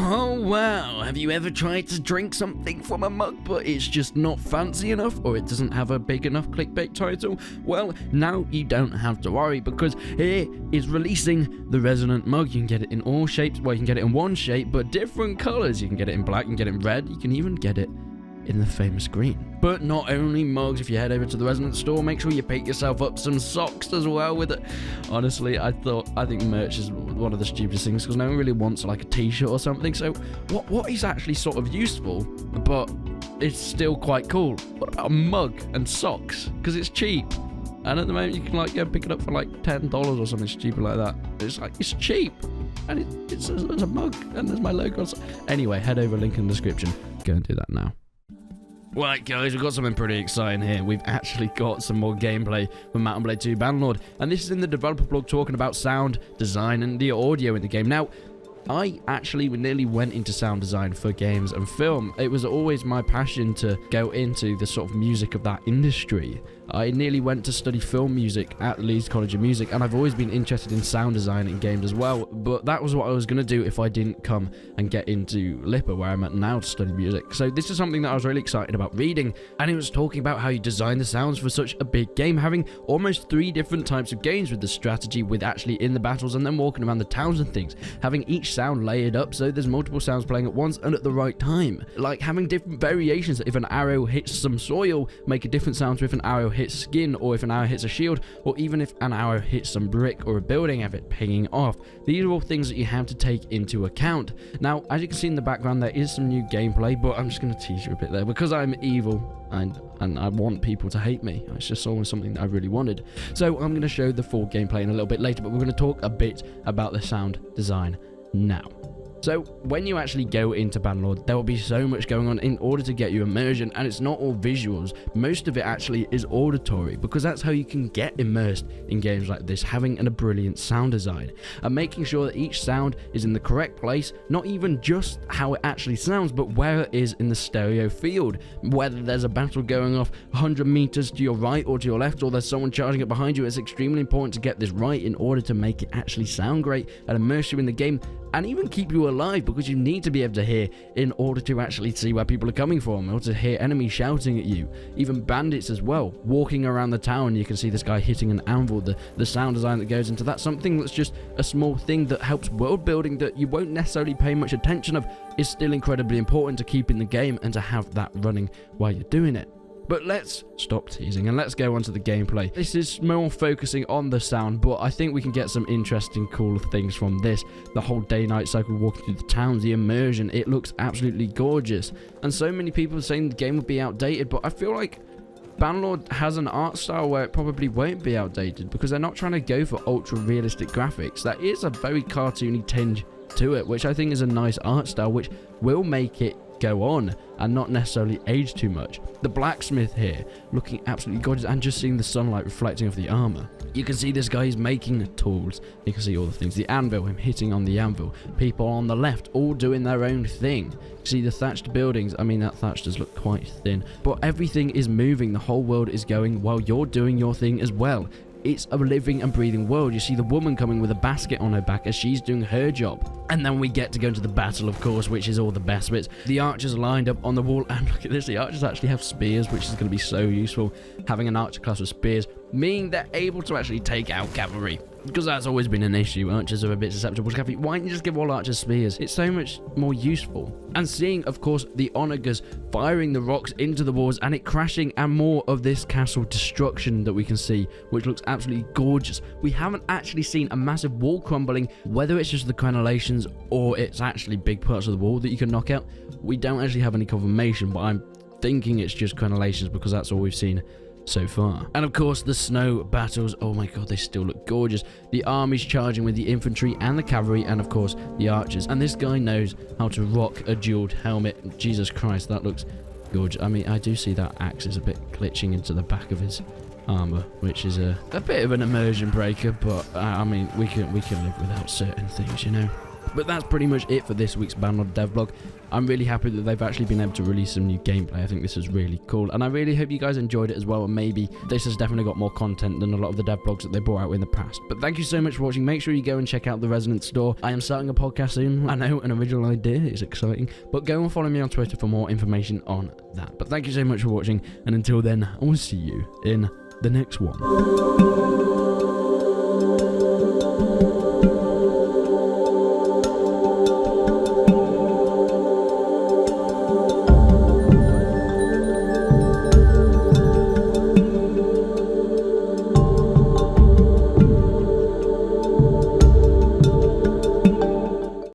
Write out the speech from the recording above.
Oh wow, have you ever tried to drink something from a mug but it's just not fancy enough, or it doesn't have a big enough clickbait title? Well, now you don't have to worry, because here is releasing the Resonant mug. You can get it in all shapes. Well, you can get it in one shape, but different colors. You can get it in black, you can get it in red, you can even get it in the famous green. But not only mugs. If you head over to the Resonant store, make sure you pick yourself up some socks as well with it. Honestly, I think merch is one of the stupidest things, because no one really wants like a t-shirt or something. So what is actually sort of useful, but it's still quite cool? What about a mug and socks? Because it's cheap. And at the moment you can like go pick it up for like $10 or something stupid like that. It's cheap. And it's a mug, and there's my logo. Anyway, head over, link in the description. Go and do that now. Right guys, we've got something pretty exciting here. We've actually got some more gameplay from Mount & Blade 2 Bannerlord, and this is in the developer blog talking about sound design and the audio in the game. Now, I actually nearly went into sound design for games and film. It was always my passion to go into the sort of music of that industry. I nearly went to study film music at Leeds College of Music, and I've always been interested in sound design in games as well, but that was what I was going to do if I didn't come and get into LIPA, where I'm at now, to study music. So this is something that I was really excited about reading, and it was talking about how you design the sounds for such a big game, having almost 3 different types of games with the strategy, with actually in the battles and then walking around the towns and things, having each sound layered up so there's multiple sounds playing at once and at the right time, like having different variations. If an arrow hits some soil, make a different sound to if an arrow hits skin, or if an arrow hits a shield, or even if an arrow hits some brick or a building, have it pinging off. These are all things that you have to take into account. Now, as you can see in the background, there is some new gameplay, but I'm just going to tease you a bit there because I'm evil and I want people to hate me. It's just always something that I really wanted. So I'm going to show the full gameplay in a little bit later, but we're going to talk a bit about the sound design now. So when you actually go into Bannerlord, there will be so much going on in order to get you immersion, and it's not all visuals. Most of it actually is auditory, because that's how you can get immersed in games like this, having a brilliant sound design and making sure that each sound is in the correct place, not even just how it actually sounds, but where it is in the stereo field. Whether there's a battle going off 100 meters to your right or to your left, or there's someone charging up behind you, it's extremely important to get this right in order to make it actually sound great and immerse you in the game, and even keep you alive, because you need to be able to hear in order to actually see where people are coming from, or to hear enemies shouting at you. Even bandits as well. Walking around the town, you can see this guy hitting an anvil. The sound design that goes into that, something that's just a small thing that helps world building that you won't necessarily pay much attention of, is still incredibly important to keep in the game and to have that running while you're doing it. But let's stop teasing and let's go on to the gameplay. This is more focusing on the sound, but I think we can get some interesting, cool things from this. The whole day-night cycle, walking through the towns, the immersion, it looks absolutely gorgeous. And so many people are saying the game would be outdated, but I feel like Bannerlord has an art style where it probably won't be outdated, because they're not trying to go for ultra-realistic graphics. There is a very cartoony tinge to it, which I think is a nice art style, which will make it go on and not necessarily age too much. The blacksmith here looking absolutely gorgeous, and just seeing the sunlight reflecting off the armor. You can see this guy is making tools. You can see all the things. The anvil, him hitting on the anvil. People on the left all doing their own thing. See the thatched buildings. I mean, that thatch does look quite thin, but everything is moving. The whole world is going while you're doing your thing as well. It's a living and breathing world. You see the woman coming with a basket on her back as she's doing her job. And then we get to go into the battle, of course, which is all the best bits. The archers lined up on the wall, and look at this, the archers actually have spears, which is going to be so useful. Having an archer class with spears, meaning they're able to actually take out cavalry, because that's always been an issue. Archers are a bit susceptible to cavalry. Why don't you just give all archers spears? It's so much more useful. And seeing, of course, the onagers firing the rocks into the walls and it crashing, and more of this castle destruction that we can see, which looks absolutely gorgeous. We haven't actually seen a massive wall crumbling, whether it's just the crenellations or it's actually big parts of the wall that you can knock out. We don't actually have any confirmation, but I'm thinking it's just crenellations, because that's all we've seen so far. And of course the snow battles, oh my god, they still look gorgeous. The armies charging with the infantry and the cavalry, and of course the archers. And this guy knows how to rock a jeweled helmet. Jesus Christ, that looks gorgeous. I mean, I do see that axe is a bit glitching into the back of his armor, which is a bit of an immersion breaker, but I mean, we can live without certain things, you know. But that's pretty much it for this week's Bannerlord devlog. I'm really happy that they've actually been able to release some new gameplay. I think this is really cool, and I really hope you guys enjoyed it as well, and maybe this has definitely got more content than a lot of the devlogs that they brought out in the past. But thank you so much for watching. Make sure you go and check out the Resonant store. I am starting a podcast soon. I know, an original idea. It's exciting. But go and follow me on Twitter for more information on that. But thank you so much for watching, and until then, I will see you in the next one.